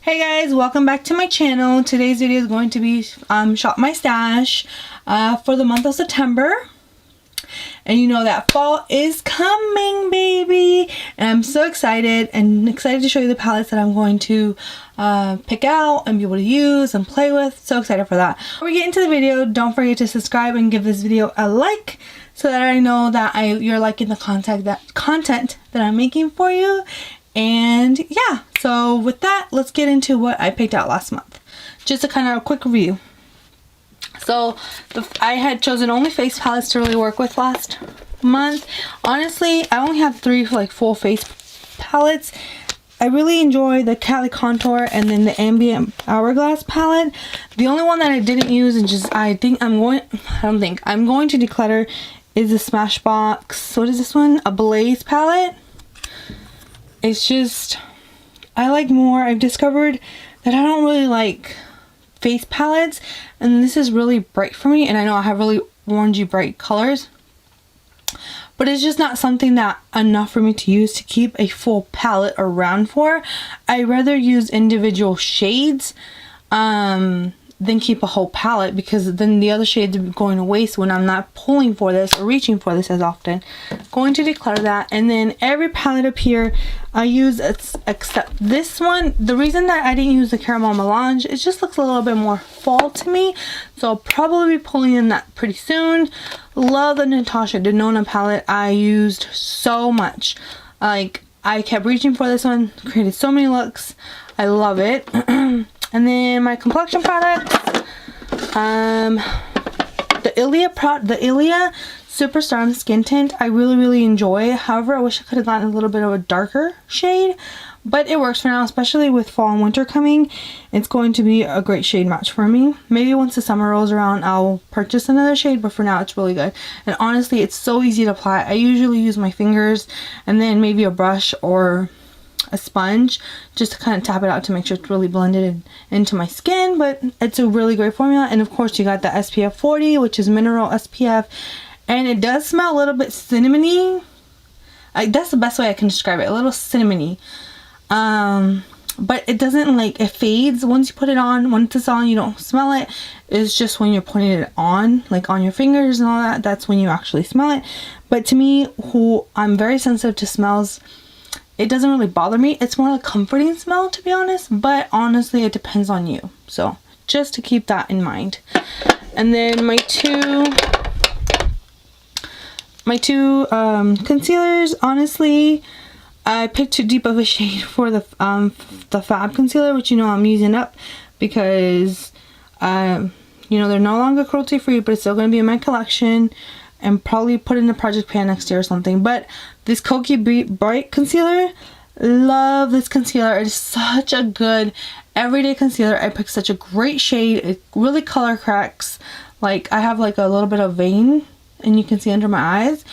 Hey guys, welcome back to my channel. Today's video is going to be shop my stash for the month of September. And you know that fall is coming, baby, and I'm so excited to show you the palettes that I'm going to pick out and be able to use and play with. So excited for that. Before we get into the video, don't forget to subscribe and give this video a like so that I know that you're liking the content that I'm making for you. And yeah, so with that, let's get into what I picked out last month. Just a kind of a quick review. So I had chosen only face palettes to really work with last month. Honestly, I only have three full face palettes. I really enjoy the Cali Contour and then the Ambient Hourglass palette. The only one that I didn't use and I'm going to declutter is the Smashbox. What is this one? A Blaze palette. It's just, I like more. I've discovered that I don't really like face palettes, and this is really bright for me, and I know I have really orangey bright colors, but it's just not something that enough for me to use to keep a full palette around for. I rather use individual shades than keep a whole palette, because then the other shades are going to waste when I'm not pulling for this or reaching for this as often. Going to declutter that, and then every palette up here I use except this one. The reason that I didn't use the Caramel Melange, it just looks a little bit more fall to me, so I'll probably be pulling in that pretty soon. Love the Natasha Denona palette. I used so much. Like, I kept reaching for this one, created so many looks. I love it. And then my complexion products, the Ilia Superstar Skin Tint, I really enjoy. However, I wish I could have gotten a little bit of a darker shade, but it works for now, especially with fall and winter coming. It's going to be a great shade match for me. Maybe once the summer rolls around, I'll purchase another shade, but for now, it's really good. And honestly, it's so easy to apply. I usually use my fingers and then maybe a brush or a sponge just to kind of tap it out to make sure it's really blended into my skin. But it's a really great formula. And of course, you got the SPF 40, which is mineral SPF, and it does smell a little bit cinnamony. That's the best way I can describe it, a little cinnamony. But it doesn't, it fades once you put it on. Once it's on, you don't smell it. It's just when you're putting it on, like on your fingers and all that, that's when you actually smell it. But to me, who I'm very sensitive to smells, it doesn't really bother me. It's more like a comforting smell, to be honest. But honestly, it depends on you. So just to keep that in mind. And then my two concealers. Honestly, I picked too deep of a shade for the Fab concealer, which I'm using up because they're no longer cruelty free, but it's still going to be in my collection. And probably put in a project pan next year or something. But this Kokie Bright concealer, love this concealer. It is such a good everyday concealer. I picked such a great shade. It really color corrects. I have a little bit of vein, and you can see under my eyes,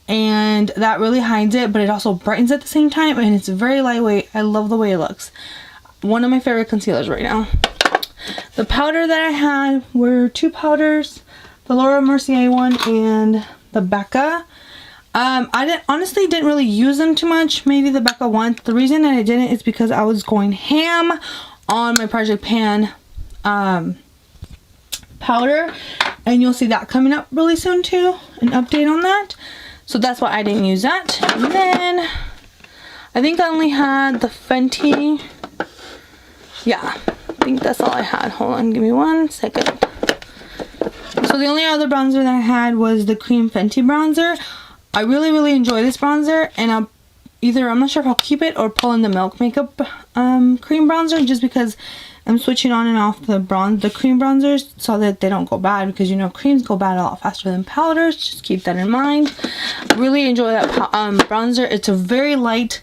and that really hides it, but it also brightens at the same time, and it's very lightweight. I love the way it looks. One of my favorite concealers right now. The powder that I had were two powders. The Laura Mercier one and the Becca. I honestly didn't really use them too much. Maybe the Becca one. The reason that I didn't is because I was going ham on my Project Pan powder, and you'll see that coming up really soon too. An update on that. So that's why I didn't use that. And then I think I only had the Fenty. Yeah, I think that's all I had. Hold on, give me 1 second. So the only other bronzer that I had was the Cream Fenty bronzer. I really enjoy this bronzer, and I'm not sure if I'll keep it or pull in the Milk Makeup cream bronzer, just because I'm switching on and off the cream bronzers so that they don't go bad, because creams go bad a lot faster than powders. Just keep that in mind. Really enjoy that bronzer. It's a very light,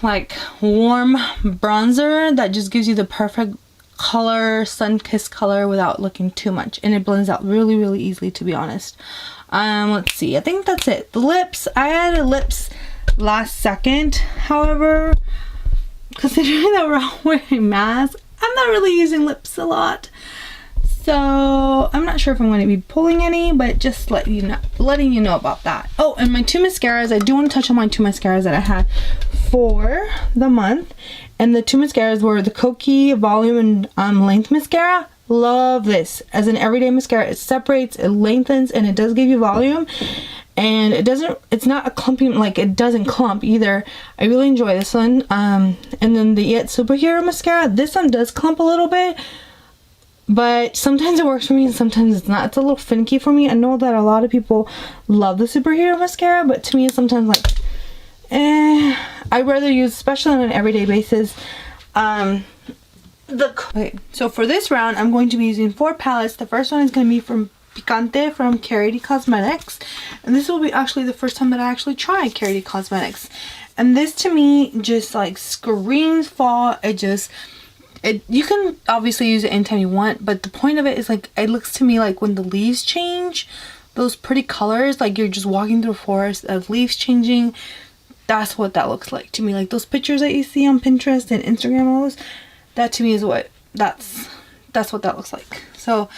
warm bronzer that just gives you the perfect color, sun-kissed color without looking too much, and it blends out really easily, to be honest. Let's see, I think that's it. The lips, I added lips last second. However, considering that we're all wearing masks, I'm not really using lips a lot, so I'm not sure if I'm going to be pulling any, but just letting you know about that. Oh, and my two mascaras, I do want to touch on my two mascaras that I had for the month, And the two mascaras were the Kokie Volume and Length Mascara. Love this as an everyday mascara. It separates, it lengthens, and it does give you volume. And it's not a clumping, like it doesn't clump either. I really enjoy this one. And then the Yet Superhero Mascara. This one does clump a little bit, but sometimes it works for me and sometimes it's not. It's a little finicky for me. I know that a lot of people love the Superhero Mascara, but to me it's sometimes like, I'd rather use, especially on an everyday basis. Okay, so for this round, I'm going to be using 4 palettes. The first one is going to be from Picante from Carity Cosmetics, and this will be actually the first time that I actually tried Carity Cosmetics. And this to me just like screams fall. You can obviously use it anytime you want, but the point of it is like, it looks to me like when the leaves change, those pretty colors, like you're just walking through a forest of leaves changing. That's what that looks like to me. Like those pictures that you see on Pinterest and Instagram, all those, that to me is what that's what that looks like. So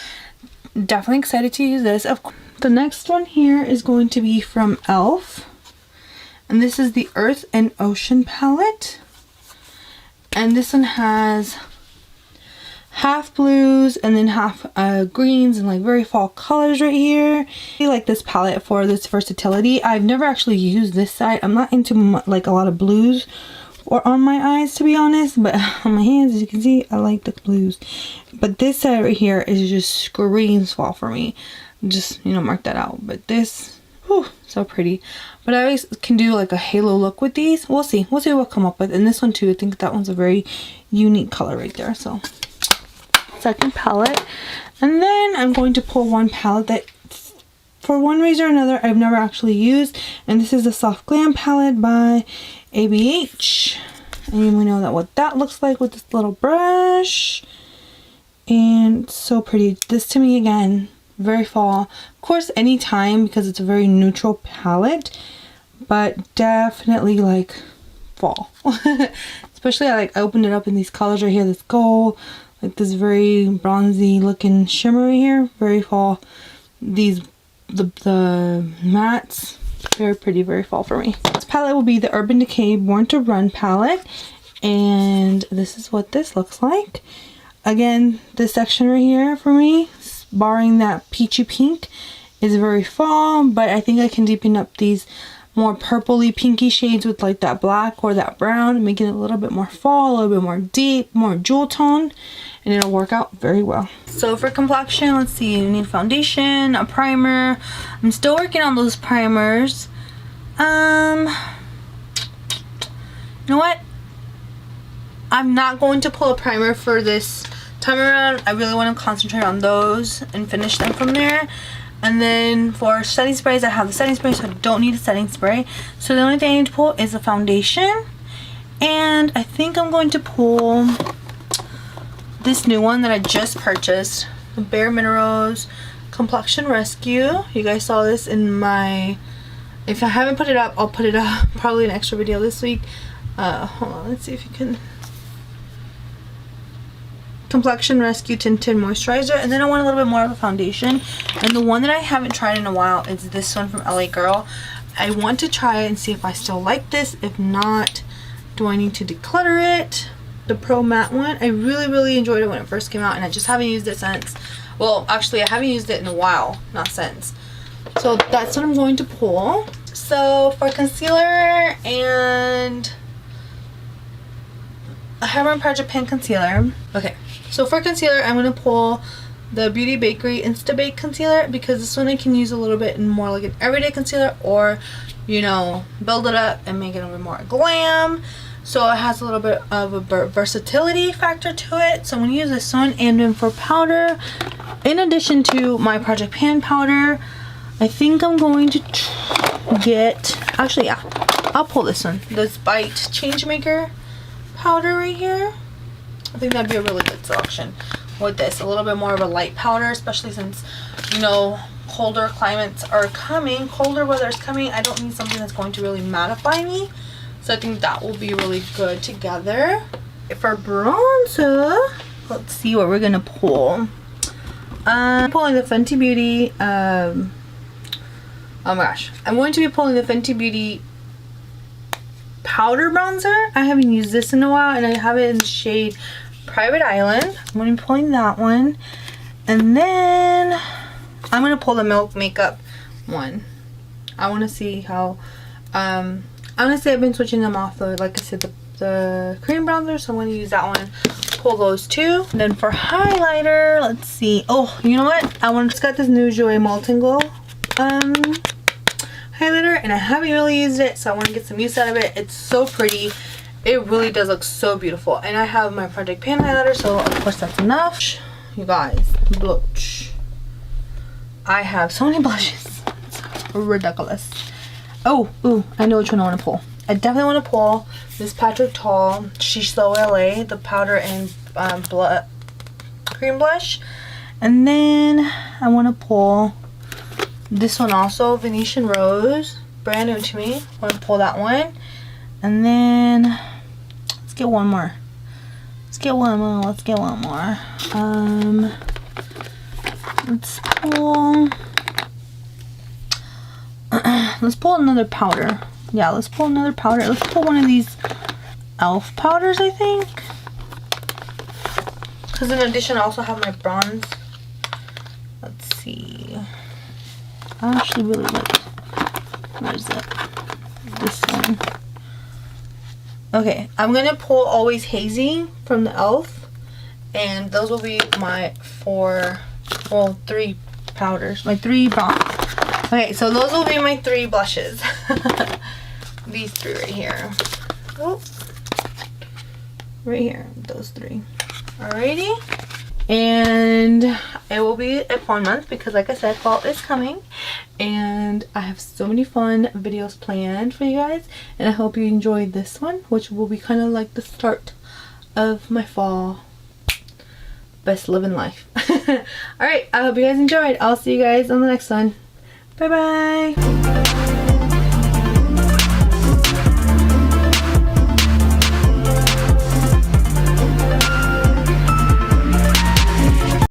definitely excited to use this. Of course, the next one here is going to be from e.l.f. and this is the Earth and Ocean palette, and this one has half blues and then half greens and like very fall colors right here. I like this palette for this versatility. I've never actually used this side. I'm not into like a lot of blues or on my eyes, to be honest, but on my hands, as you can see, I like the blues. But this side right here is just screams fall for me. Just, you know, mark that out. But this, whew, so pretty. But I always can do like a halo look with these. We'll see what we'll come up with. And this one too, I think that one's a very unique color right there. So second palette, and then I'm going to pull one palette that for one reason or another I've never actually used, and this is the Soft Glam palette by ABH, and we know that what that looks like with this little brush, and so pretty. This to me again, very fall, of course anytime, because it's a very neutral palette, but definitely like fall. Especially I opened it up in these colors right here, this gold, like this very bronzy looking shimmer right here, very fall. These the mattes, very pretty, very fall for me. This palette will be the Urban Decay Born to Run palette, and this is what this looks like. Again, this section right here for me, barring that peachy pink, is very fall, but I think I can deepen up these more purpley pinky shades with like that black or that brown, making it a little bit more fall, a little bit more deep, more jewel tone, and it'll work out very well. So for complexion, let's see, you need foundation, a primer. I'm still working on those primers. You know what, I'm not going to pull a primer for this time around. I really want to concentrate on those and finish them from there. And then for setting sprays, I have the setting spray, so I don't need a setting spray. So the only thing I need to pull is the foundation. And I think I'm going to pull this new one that I just purchased, the Bare Minerals Complexion Rescue. You guys saw this in my, if I haven't put it up, I'll put it up, probably an extra video this week. Hold on, let's see if you can. Complexion Rescue Tinted Moisturizer, and then I want a little bit more of a foundation, and the one that I haven't tried in a while is this one from LA Girl. I want to try it and see if I still like this. If not, do I need to declutter it? The Pro Matte one, I really enjoyed it when it first came out, and I just haven't used it since. Well, actually I haven't used it in a while, not since. So that's what I'm going to pull. So for concealer, and I have my Project Pan concealer. Okay, so for concealer, I'm going to pull the Beauty Bakery Insta Bake Concealer, because this one I can use a little bit more like an everyday concealer, or, you know, build it up and make it a little bit more glam. So it has a little bit of a versatility factor to it. So I'm going to use this one. And then for powder, in addition to my Project Pan powder, I think I'm going to get, actually, yeah, I'll pull this one. This Bite Changemaker powder right here. I think that'd be a really good selection with this. A little bit more of a light powder, especially since, you know, colder climates are coming, colder weather is coming. I don't need something that's going to really mattify me. So I think that will be really good together. For bronzer, let's see what we're gonna pull. I'm pulling the Fenty Beauty, oh my gosh. I'm going to be pulling the Fenty Beauty powder bronzer. I haven't used this in a while, and I have it in the shade Private Island. I'm going to be pulling that one. And then I'm going to pull the Milk Makeup one. I want to see how, honestly, I've been switching them off, though. Like I said, the cream bronzer, so I'm going to use that one. Pull those two. And then for highlighter, let's see. Oh, you know what? Just got this new Joy Molten Glow highlighter, and I haven't really used it, so I want to get some use out of it. It's so pretty. It really does look so beautiful. And I have my Project Pan highlighter, so of course that's enough. You guys, blush. I have so many blushes. It's ridiculous. Oh, ooh, I know which one I want to pull. I definitely want to pull this Patrick Tall She's So LA, the powder and cream blush. And then I want to pull this one also, Venetian Rose, brand new to me. I want to pull that one. And then let's get one more. Let's get one more. Let's pull. Let's pull another powder. Yeah, let's pull another powder. Let's pull one of these e.l.f. powders, I think. Because in addition, I also have my bronze. Let's see. I actually really like, where is it? This one. Okay, I'm going to pull Always Hazy from the e.l.f. And those will be my three powders. My 3 bronze. Okay, so those will be my 3 blushes. These 3 right here. Oh, right here, those 3. Alrighty. And it will be a fun month because, like I said, fall is coming. And I have so many fun videos planned for you guys. And I hope you enjoyed this one, which will be kind of like the start of my fall best living life. Alright, I hope you guys enjoyed. I'll see you guys on the next one. Bye bye.